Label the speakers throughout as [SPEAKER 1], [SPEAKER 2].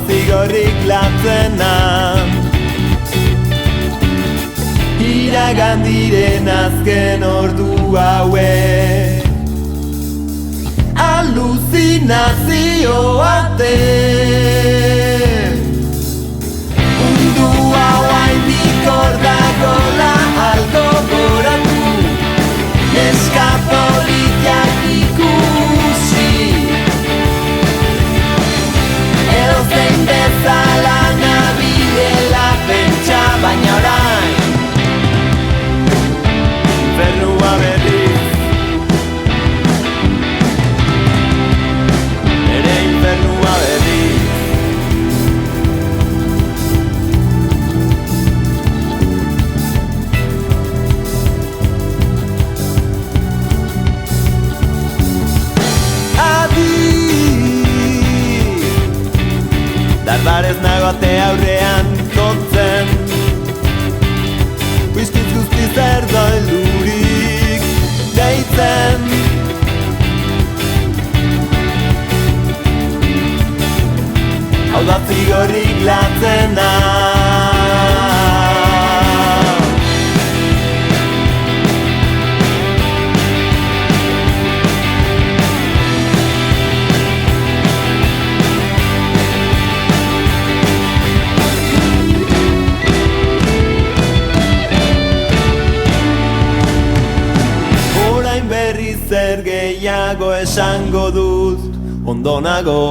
[SPEAKER 1] zigorrik latzena. Iragan diren azken ordu hauek aluzinazioate. Mundu hau haindik hor dagoela algo goratu, neska politiak ikusi, edozein bezala nabilela pentsa, baina orain infernua berriz, ere infernua berriz. Dardarez nagoate aurrean kotzen, whiskyz guztiz erdoilurik deitzen. Hau da zigorrik latzena. Zer gehiago esango dut ondonago,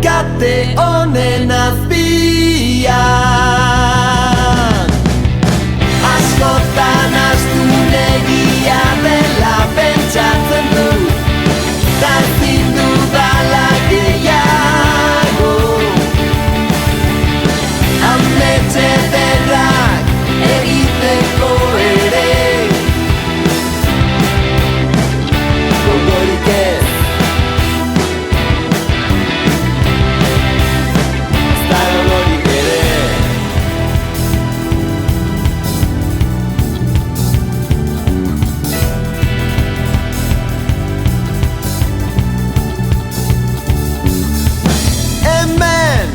[SPEAKER 1] kate honen azpian. Askotan astunegia dela pentsatzen dut, ta ezin dudala gehiago. Ametxe derrak egiteko ere gogorik ez, ez da gogorik ere. Hemen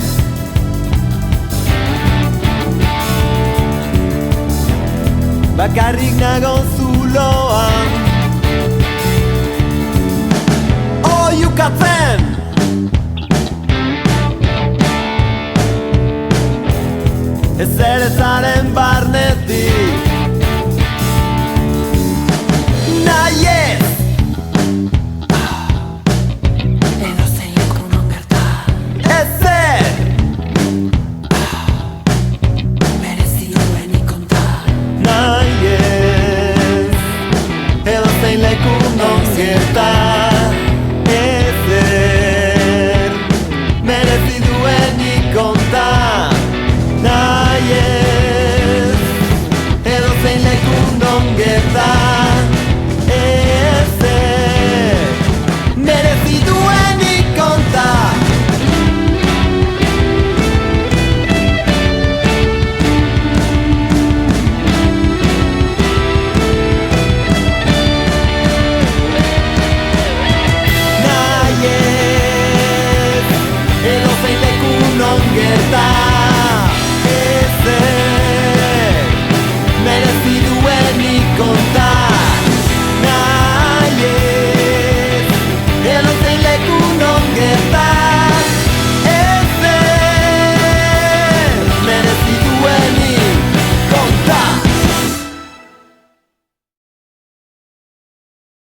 [SPEAKER 1] bakarrik nago zu